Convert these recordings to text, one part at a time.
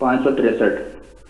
563।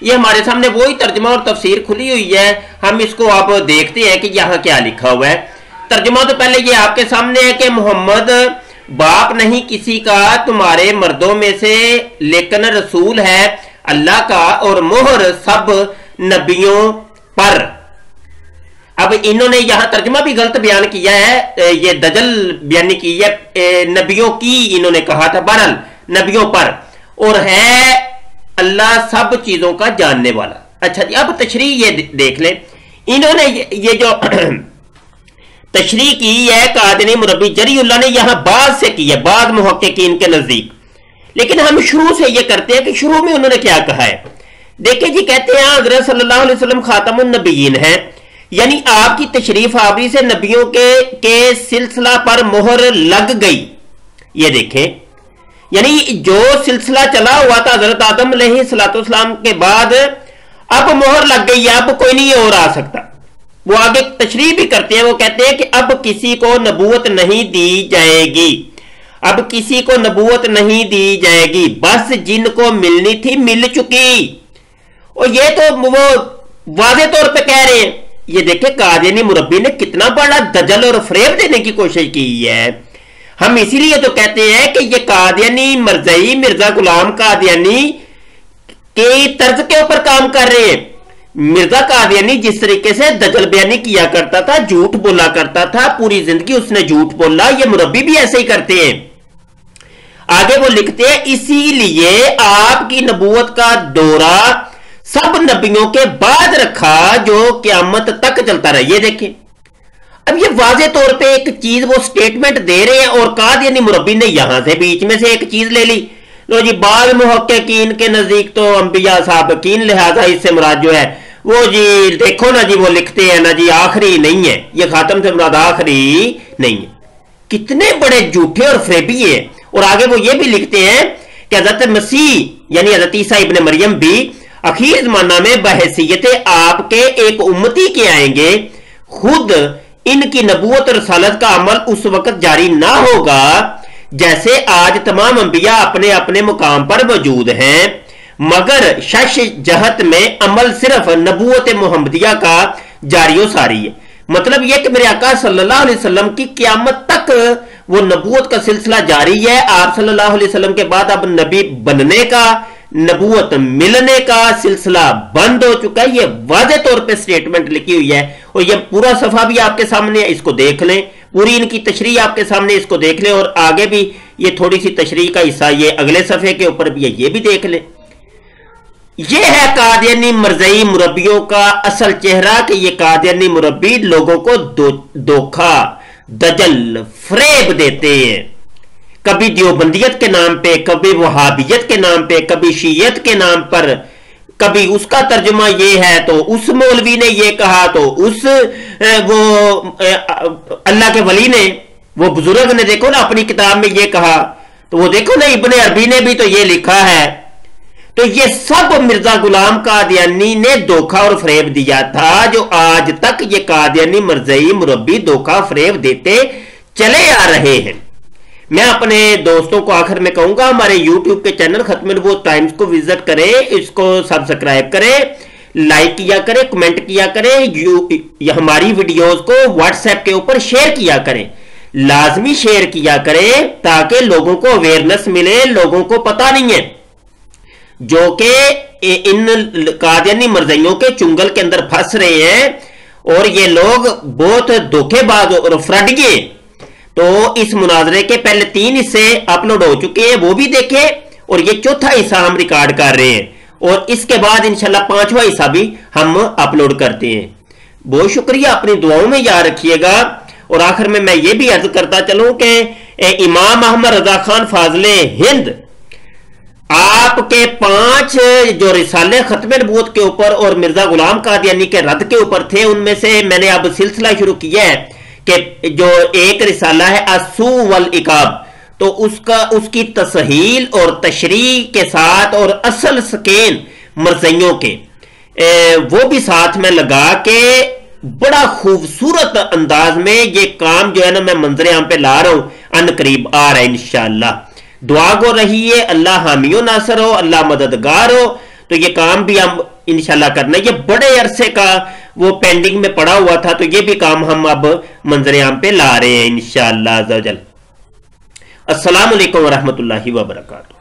یہ ہمارے سامنے وہی ترجمہ اور تفسیر کھلی ہوئی ہے، ہم اس کو آپ دیکھتے ہیں کہ یہاں کیا لکھا ہوا ہے۔ ترجمہ تو پہلے یہ آپ کے سامنے ہے کہ محمد باپ نہیں کسی کا تمہارے مردوں میں سے، لیکن رسول ہے اللہ کا، اور مہر سب نبیوں پر۔ اب انہوں نے یہاں ترجمہ بھی غلط بیان کیا ہے، یہ دجل بیانی کی ہے، نبیوں کی انہوں نے کہا تھا، بہرحال نبیوں پر، اور ہے اللہ سب چیزوں کا جاننے والا۔ اچھا جی، اب تشریح یہ دیکھ لیں، انہوں نے یہ جو تشریح کی ہے قادیانی مربی جری اللہ نے یہاں بعض سے کی ہے، بعض محققین کے نزدیک، لیکن ہم شروع سے یہ کرتے ہیں کہ شروع میں انہوں نے کیا کہا ہے۔ دیکھیں جی، کہتے ہیں حضرت صلی اللہ علیہ وسلم خاتم النبیین ہیں، یعنی آپ کی تشریف آوری سے نبیوں کے سلسلہ پر مہر لگ گئی۔ یہ دیکھیں، یعنی جو سلسلہ چلا ہوا تھا حضرت آدم علیہ السلام کے بعد، اب مہر لگ گئی، اب کوئی نہیں اور آ سکتا۔ وہ آگے تشریح بھی کرتے ہیں، وہ کہتے ہیں کہ اب کسی کو نبوت نہیں دی جائے گی، اب کسی کو نبوت نہیں دی جائے گی، بس جن کو ملنی تھی مل چکی۔ اور یہ تو وہ واضح طور پہ کہہ رہے ہیں۔ یہ دیکھیں قادیانی مربی نے کتنا بڑا دجل اور فریب دینے کی کوشش کی ہے۔ ہم اسی لیے تو کہتے ہیں کہ یہ قادیانی مرزائی مرزا غلام قادیانی کے طرز کے اوپر کام کر رہے ہیں۔ مرزا قادیانی جس طریقے سے دجل بیانی کیا کرتا تھا، جھوٹ بولا کرتا تھا، پوری زندگی اس نے جھوٹ بولا، یہ مربی بھی ایسے ہی کرتے ہیں۔ آگے وہ لکھتے ہیں اسی لیے آپ کی نبوت کا دورہ سب نبیوں کے بعد رکھا جو قیامت تک چلتا رہا۔ یہ دیکھیں، اب یہ واضح طور پہ ایک چیز وہ سٹیٹمنٹ دے رہے ہیں، اور قادیانی مربی نے یہاں سے بیچ میں سے ایک چیز لے لی۔ لو جی، بعض محققین کے نزدیک تو انبیاء سابقین، لہذا اس سے مراد جو ہے وہ جی دیکھو نا جی، وہ لکھتے ہیں نا جی آخری نہیں ہے، یہ خاتم سے مراد آخری نہیں ہے۔ کتنے بڑے جھوٹے اور فریبی ہیں۔ اور آگے وہ یہ بھی لکھتے ہیں کہ حضرت مسیح یعنی حضرت عیسیٰ ابن مریم بھی اخیر زمانہ میں بحیثیت آپ کے ایک امتی کے آئیں گے، خود ان کی نبوت اور رسالت کا عمل اس وقت جاری نہ ہوگا جیسے آج تمام انبیاء اپنے اپنے مقام پر موجود ہیں، مگر شش جہت میں عمل صرف نبوت محمدیہ کا جاری و ساری ہے۔ مطلب یہ کہ میرے آقا صلی اللہ علیہ وسلم کی قیامت تک وہ نبوت کا سلسلہ جاری ہے۔ آپ صلی اللہ علیہ وسلم کے بعد اب نبی بننے کا، نبوت ملنے کا سلسلہ بند ہو چکا ہے۔ یہ واضح طور پہ سٹیٹمنٹ لکھی ہوئی ہے، اور یہ پورا صفحہ بھی آپ کے سامنے ہے، اس کو دیکھ لیں، پوری ان کی تشریح آپ کے سامنے، اس کو دیکھ لیں، اور آگے بھی یہ تھوڑی سی تشریح کا حصہ یہ اگلے صفحے کے اوپر بھی ہے، یہ بھی دیکھ لیں۔ یہ ہے قادیانی مرزائی مربیوں کا اصل چہرہ، کہ یہ قادیانی مربی لوگوں کو دھوکہ، دجل، فریب دیتے ہیں، کبھی دیوبندیت کے نام پہ، کبھی وہابیت کے نام پہ، کبھی شیعت کے نام پر، کبھی اس کا ترجمہ یہ ہے تو اس مولوی نے یہ کہا، تو اس وہ اللہ کے ولی نے، وہ بزرگ نے دیکھو نا اپنی کتاب میں یہ کہا، تو وہ دیکھو نا ابن عربی نے بھی تو یہ لکھا ہے۔ تو یہ سب مرزا غلام قادیانی نے دھوکہ اور فریب دیا تھا، جو آج تک یہ قادیانی مرزائی مربی دھوکہ فریب دیتے چلے آ رہے ہیں۔ میں اپنے دوستوں کو آخر میں کہوں گا، ہمارے یوٹیوب کے چینل ختم نبوت ٹائمز کو وزٹ کریں، اس کو سبسکرائب کریں، لائک کیا کریں، کمنٹ کیا کریں، ہماری ویڈیوز کو واٹس ایپ کے اوپر شیئر کیا کریں، لازمی شیئر کیا کریں تاکہ لوگوں کو اویئرنس ملے۔ لوگوں کو پتہ نہیں ہے، جو کہ ان قادیانی مرزائیوں کے چنگل کے اندر پھنس رہے ہیں، اور یہ لوگ بہت دھوکے باز اور فراڈیے۔ تو اس مناظرے کے پہلے 3 حصے اپلوڈ ہو چکے ہیں، وہ بھی دیکھیں، اور یہ چوتھا حصہ ہم ریکارڈ کر رہے ہیں، اور اس کے بعد انشاءاللہ 5واں حصہ بھی ہم اپلوڈ کرتے ہیں۔ بہت شکریہ، اپنی دعاؤں میں یاد رکھیے گا۔ اور آخر میں یہ بھی عرض کرتا چلوں کہ امام احمد رضا خان فاضل ہند آپ کے 5 جو رسالے ختم نبوت کے اوپر اور مرزا غلام قادیانی کے رد کے اوپر تھے، ان میں سے میں نے اب سلسلہ شروع کیا ہے کہ جو ایک رسالہ ہے السو والعقاب، تو اس کی تصحیل اور تشریح کے ساتھ اور اصل سکین مرزائیوں کے وہ بھی ساتھ میں لگا کے بڑا خوبصورت انداز میں یہ کام جو ہے نا میں منظر عام پہ لا رہا ہوں، ان قریب آ رہا ہے انشاءاللہ۔ دعا گو رہی ہے، اللہ حامی و ناصر ہو، اللہ مددگار ہو۔ تو یہ کام بھی ہم انشاءاللہ کرنا ہے. یہ بڑے عرصے کا وہ پینڈنگ میں پڑا ہوا تھا، تو یہ بھی کام ہم اب منظر عام پہ لا رہے ہیں انشاءاللہ عز و جل. السلام علیکم ورحمۃ اللہ وبرکاتہ.